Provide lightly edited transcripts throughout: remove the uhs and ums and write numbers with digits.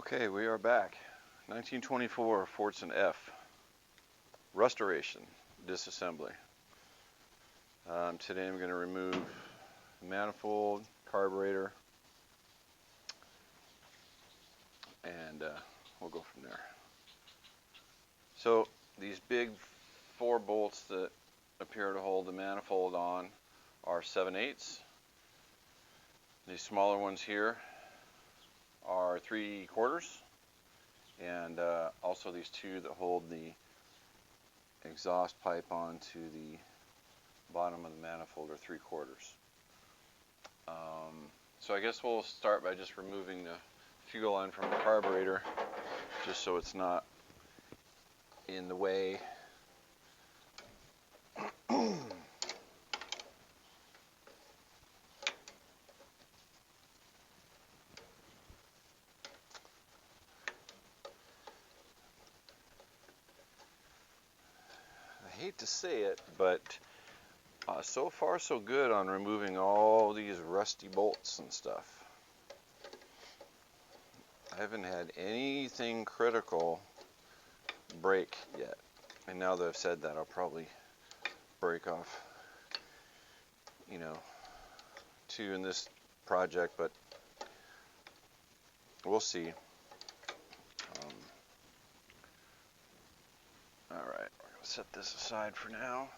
Okay, we are back. 1924 Fordson F Rust-oration disassembly. Today I'm going to remove the manifold, carburetor, and we'll go from there. So these big 4 bolts that appear to hold the manifold on are 7/8. These smaller ones here are 3/4, and also these 2 that hold the exhaust pipe onto the bottom of the manifold are 3/4. So I guess we'll start by just removing the fuel line from the carburetor, just so it's not in the way. I hate to say it, but so far so good on removing all these rusty bolts and stuff. I haven't had anything critical break yet. And now that I've said that, I'll probably break off, 2 in this project, but we'll see. All right, we're going to set this aside for now.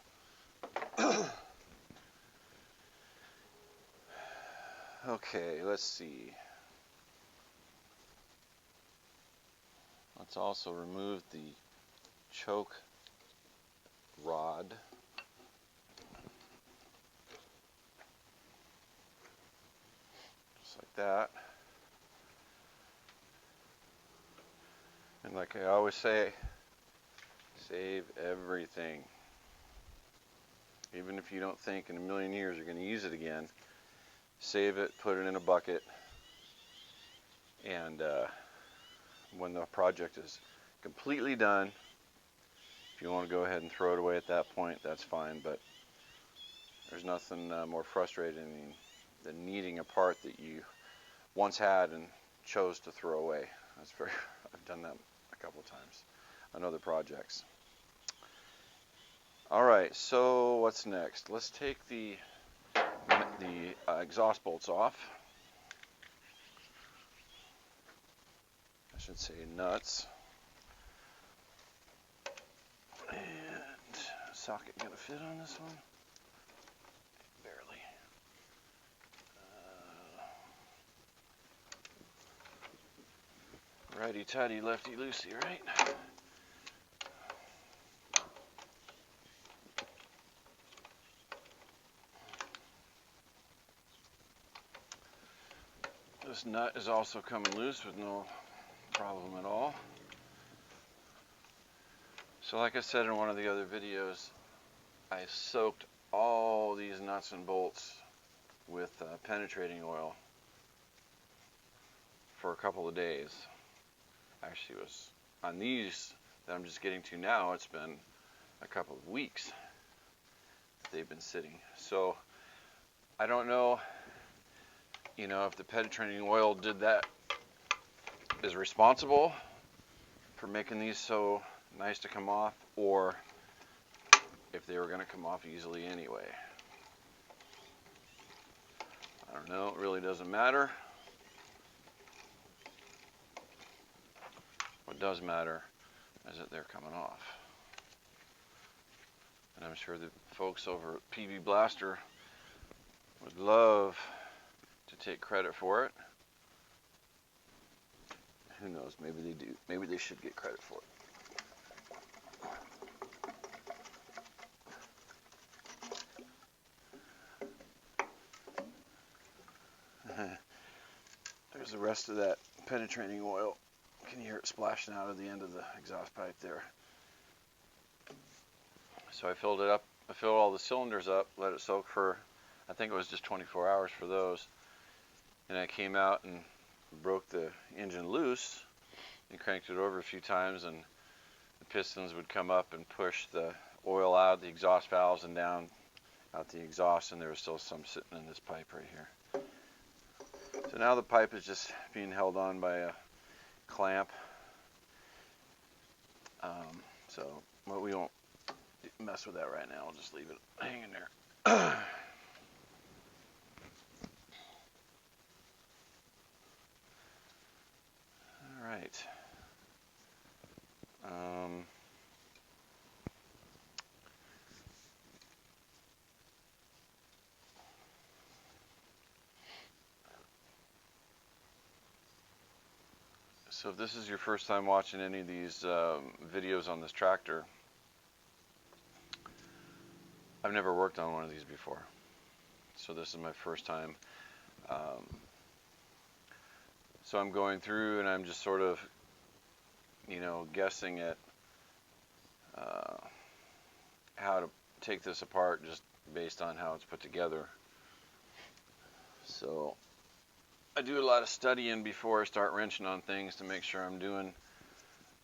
Okay, let's see. Let's also remove the choke rod. Just like that. And like I always say, save everything. Even if you don't think in a million years you're going to use it again, save it, put it in a bucket, and when the project is completely done, if you want to go ahead and throw it away at that point, that's fine, but there's nothing more frustrating than needing a part that you once had and chose to throw away. I've done that a couple of times on other projects. Alright, so what's next? Let's take the exhaust bolts off. I should say nuts. And socket gonna fit on this one? Barely. Righty tighty, lefty loosey, right? This nut is also coming loose with no problem at all. So like I said in one of the other videos, I soaked all these nuts and bolts with penetrating oil for a couple of days. Actually, it was on these that I'm just getting to now, it's been a couple of weeks they've been sitting. So I don't know, if the penetrating oil is responsible for making these so nice to come off, or if they were going to come off easily anyway. I don't know, it really doesn't matter. What does matter is that they're coming off. And I'm sure the folks over at PB Blaster would love to take credit for it. Who knows, maybe they do. Maybe they should get credit for it. There's the rest of that penetrating oil. You can hear it splashing out of the end of the exhaust pipe there. So I filled it up. I filled all the cylinders up, let it soak for, I think it was just 24 hours for those. And I came out and broke the engine loose and cranked it over a few times, and the pistons would come up and push the oil out the exhaust valves and down out the exhaust, and there was still some sitting in this pipe right here. So now the pipe is just being held on by a clamp. But we won't mess with that right now. I'll just leave it hanging there. All right. So if this is your first time watching any of these videos on this tractor, I've never worked on one of these before. So this is my first time. So I'm going through and I'm just sort of, guessing at how to take this apart just based on how it's put together. So I do a lot of studying before I start wrenching on things to make sure I'm doing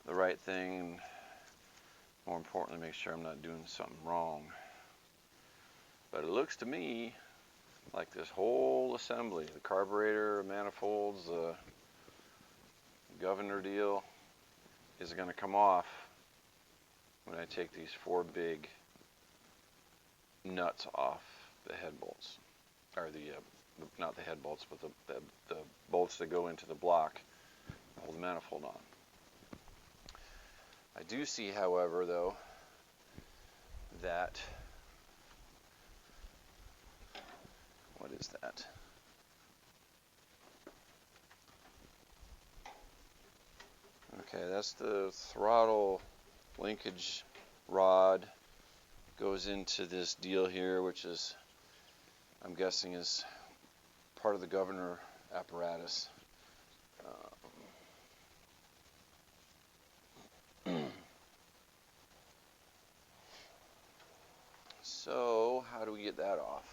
the right thing, and more importantly, make sure I'm not doing something wrong. But it looks to me like this whole assembly, the carburetor, manifolds, the governor deal, is going to come off when I take these 4 big nuts off the head bolts, or not the head bolts, but the bolts that go into the block to hold the manifold on. I do see, however, though, that, what is that? Okay, that's the throttle linkage rod. Goes into this deal here, which is, I'm guessing, is part of the governor apparatus. So how do we get that off?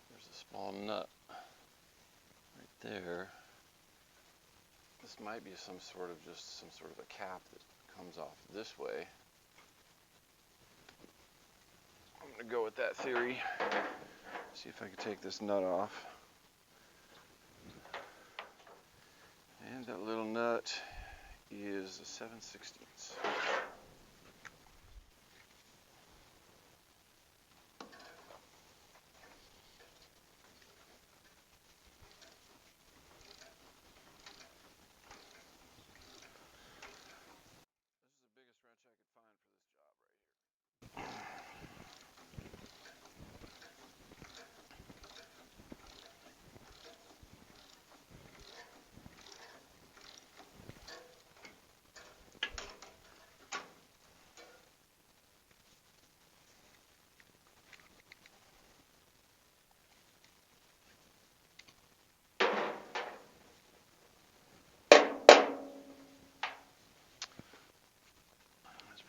There's a small nut right there. This might be some sort of a cap that comes off this way. I'm going to go with that theory. See if I can take this nut off. And that little nut is a 7/16.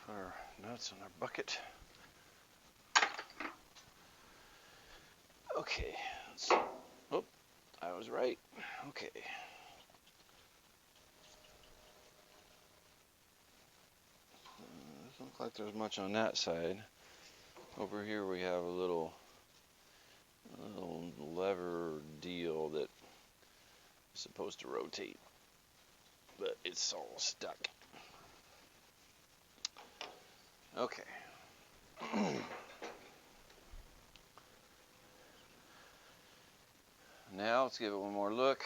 Put our nuts in our bucket. Okay, oh, I was right. Okay. Doesn't look like there's much on that side. Over here we have a little lever deal that is supposed to rotate, but it's all stuck. Okay. Now let's give it one more look.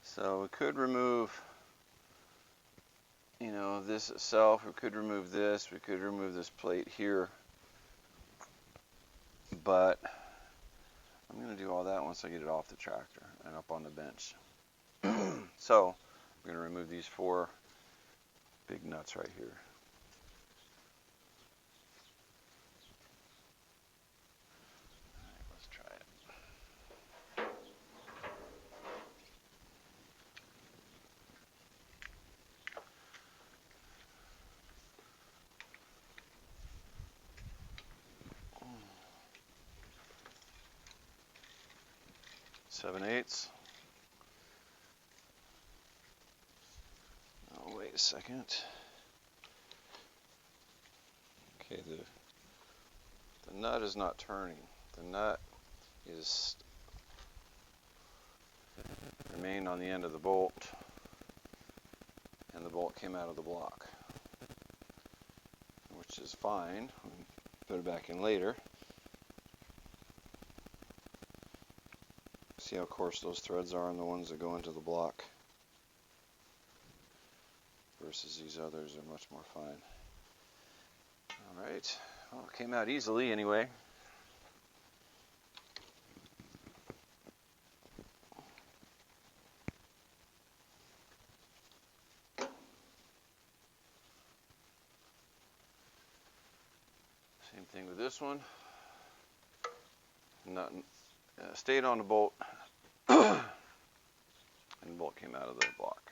So we could remove, this itself. We could remove this. We could remove this plate here. But I'm going to do all that once I get it off the tractor and up on the bench. So we're going to remove these 4 big nuts right here. All right, let's try it. 7/8. Oh, wait a second. Okay, the nut is not turning. The nut is remained on the end of the bolt, and the bolt came out of the block, which is fine. Put it back in later. See how coarse those threads are on the ones that go into the block versus these others are much more fine. Alright, well, it came out easily anyway. Same thing with this one. Nut stayed on the bolt, and the bolt came out of the block.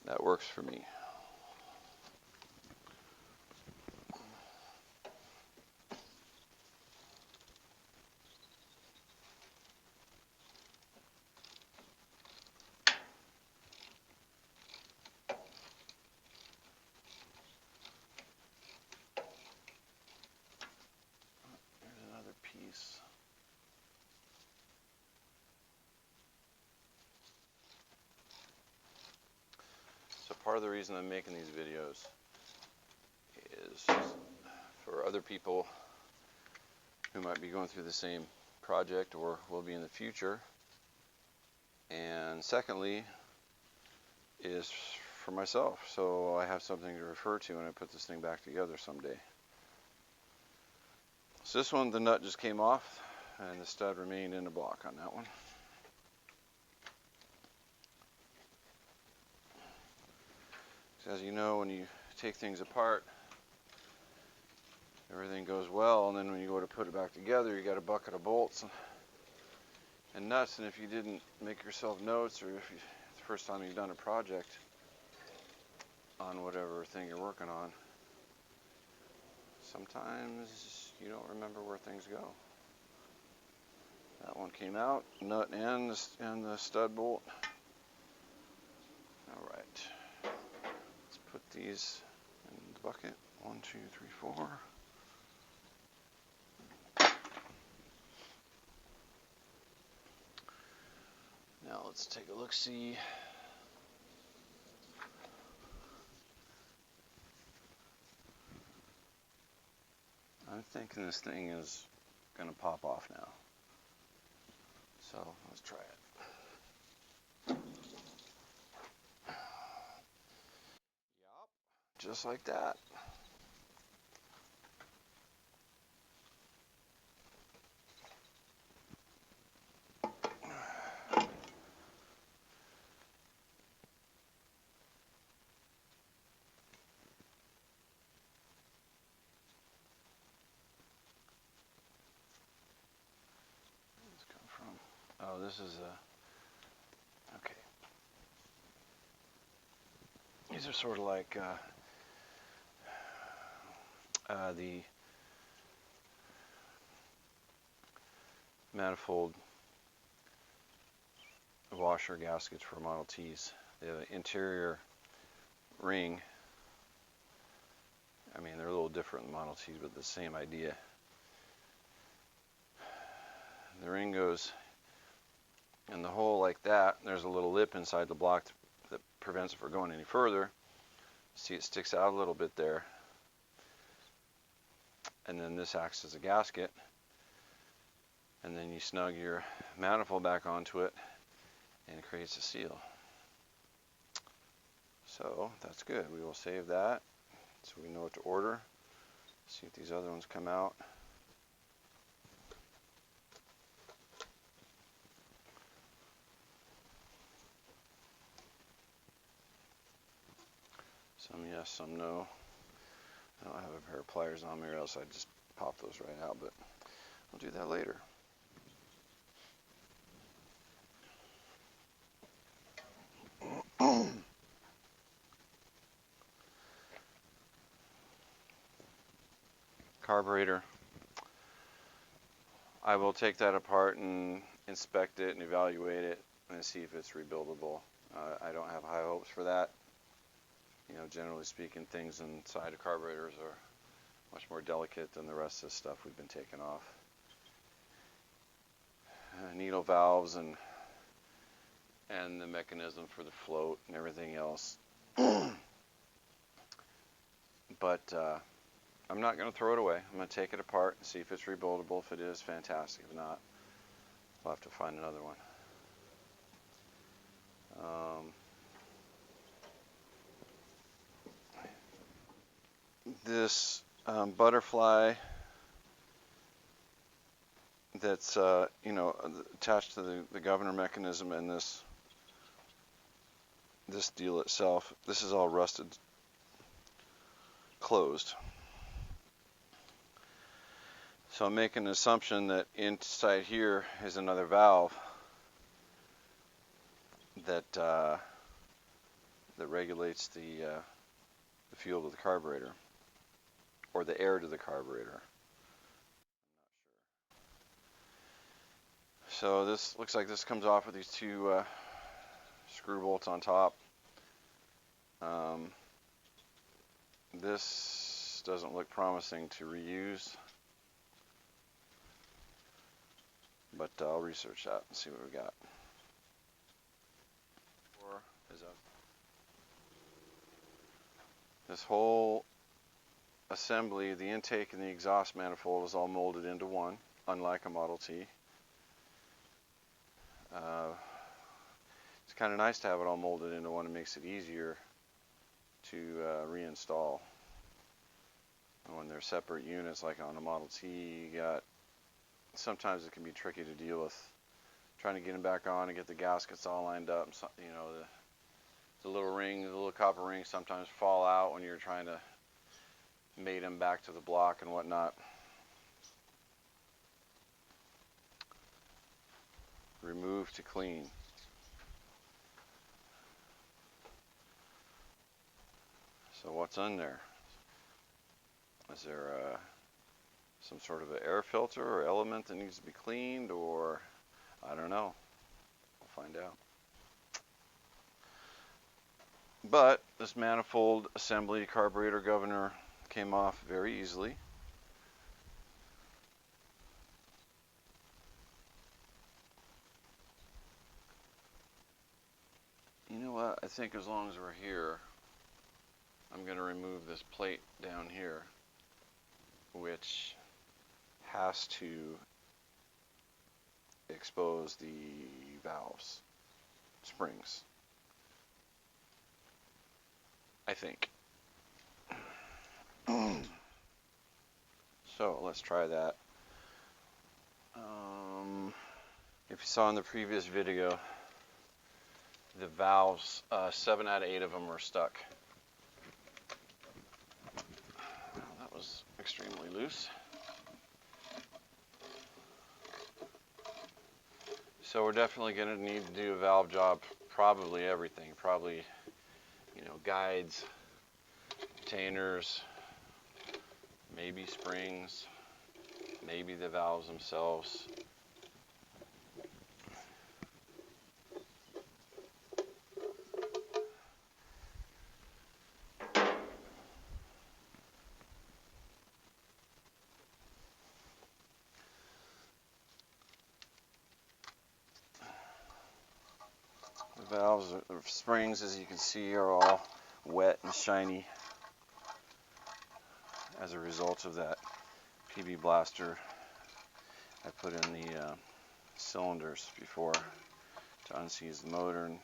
That works for me. Here's another piece. So part of the reason I'm making these videos is for other people who might be going through the same project or will be in the future. And secondly is for myself, so I have something to refer to when I put this thing back together someday. So this one, the nut just came off and the stud remained in the block on that one. As you know, when you take things apart, everything goes well, and then when you go to put it back together, you got a bucket of bolts and nuts, and if you didn't make yourself notes, or if it's the first time you've done a project on whatever thing you're working on, sometimes you don't remember where things go. That one came out, nut and the stud bolt. All right. Put these in the bucket. 1, 2, 3, 4. Now let's take a look-see. I'm thinking this thing is going to pop off now. So let's try it. Just like that. Where's this come from? Oh, this is a, okay. These are sort of like the manifold washer gaskets for Model Ts. The interior ring, I mean, they're a little different than Model Ts, but the same idea. The ring goes in the hole like that. There's a little lip inside the block that prevents it from going any further. See, it sticks out a little bit there. And then this acts as a gasket. And then you snug your manifold back onto it, and it creates a seal. So that's good. We will save that so we know what to order. See if these other ones come out. Some yes, some no. I don't have a pair of pliers on me, or else I'd just pop those right out, but I'll do that later. Carburetor. I will take that apart and inspect it and evaluate it and see if it's rebuildable. I don't have high hopes for that. You know, generally speaking, things inside of carburetors are much more delicate than the rest of the stuff we've been taking off. Needle valves and the mechanism for the float and everything else. But I'm not going to throw it away. I'm going to take it apart and see if it's rebuildable. If it is, fantastic. If not, we'll have to find another one. This butterfly that's you know, attached to the governor mechanism and this deal itself, this is all rusted closed. So I'm making an assumption that inside here is another valve that that regulates the fuel to the carburetor, or the air to the carburetor. So this looks like this comes off with these two screw bolts on top. This doesn't look promising to reuse, but I'll research that and see what we got. This whole assembly, the intake and the exhaust manifold, is all molded into one, unlike a Model T. It's kind of nice to have it all molded into one. It makes it easier to reinstall. When they're separate units, like on a Model T, you got, sometimes it can be tricky to deal with trying to get them back on and get the gaskets all lined up. You know, the little ring, the little copper rings sometimes fall out when you're trying to mate them back to the block and whatnot. Remove to clean. So what's in there? Is there some sort of an air filter or element that needs to be cleaned, or I don't know. We'll find out. But this manifold assembly carburetor governor came off very easily. You know what? I think as long as we're here, I'm going to remove this plate down here, which has to expose the valves, springs, I think. So let's try that. If you saw in the previous video, the valves, 7 out of 8 of them are stuck. Well, that was extremely loose. So we're definitely going to need to do a valve job, probably everything. Probably, you know, guides, containers, maybe springs, maybe the valves themselves. The valves, or springs, as you can see, are all wet and shiny as a result of that PB blaster I put in the cylinders before to unseize the motor. And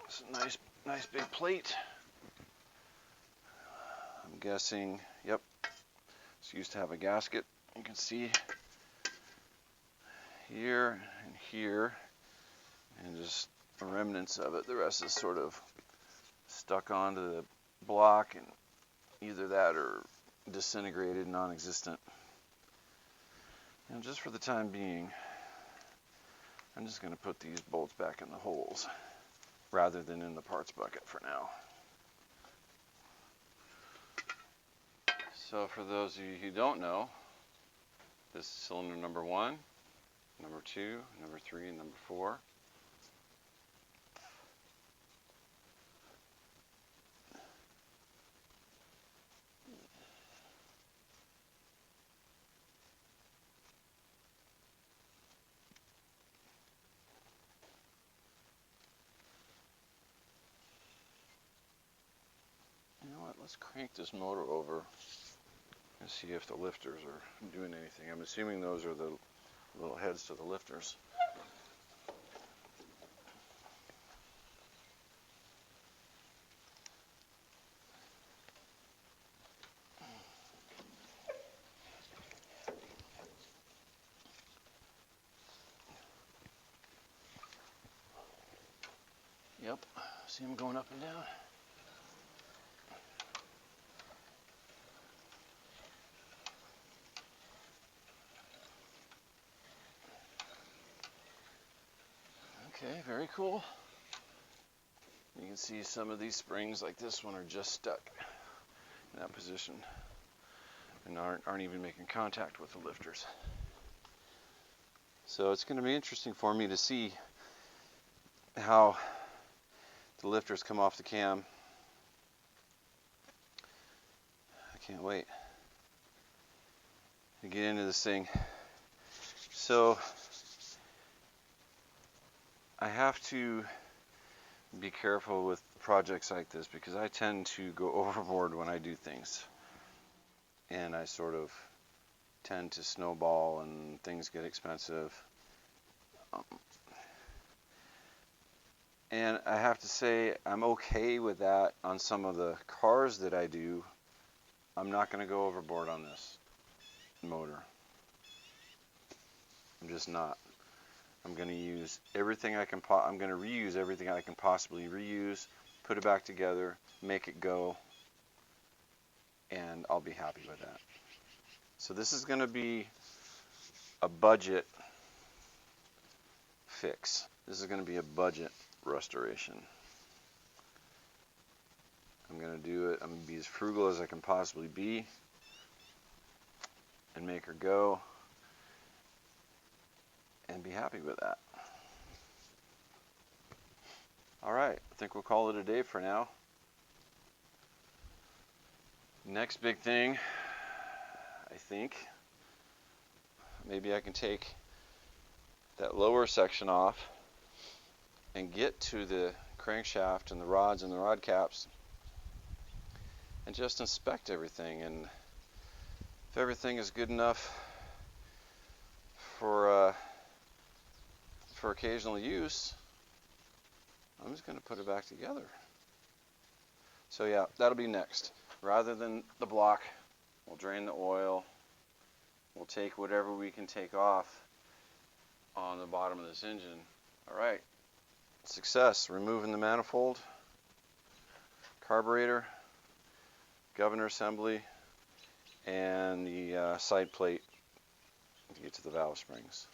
it's a nice big plate. I'm guessing, yep, it's used to have a gasket. You can see here and here, and just the remnants of it. The rest is sort of stuck onto the block, and either that or disintegrated, non-existent. And just for the time being, I'm just going to put these bolts back in the holes rather than in the parts bucket for now. So for those of you who don't know, this is cylinder number 1, number 2, number 3, and number 4. You know what, let's crank this motor over and see if the lifters are doing anything. I'm assuming those are the little heads to the lifters. Yep, see them going up and down. Okay, very cool. You can see some of these springs, like this one, are just stuck in that position and aren't even making contact with the lifters. So it's going to be interesting for me to see how the lifters come off the cam. I can't wait to get into this thing. So I have to be careful with projects like this because I tend to go overboard when I do things, and I sort of tend to snowball and things get expensive. And I have to say I'm okay with that on some of the cars that I do. I'm not going to go overboard on this motor. I'm just not. I'm going to use everything I can. I'm going to reuse everything I can possibly reuse, put it back together, make it go, and I'll be happy with that. So this is going to be a budget fix. This is going to be a budget restoration. I'm going to do it. I'm going to be as frugal as I can possibly be and make her go and be happy with that. Alright, I think we'll call it a day for now. Next big thing, I think, maybe I can take that lower section off and get to the crankshaft and the rods and the rod caps and just inspect everything, and if everything is good enough for occasional use, I'm just going to put it back together. So yeah, that'll be next. Rather than the block, we'll drain the oil. We'll take whatever we can take off on the bottom of this engine. All right, success. Removing the manifold, carburetor, governor assembly, and the side plate to get to the valve springs.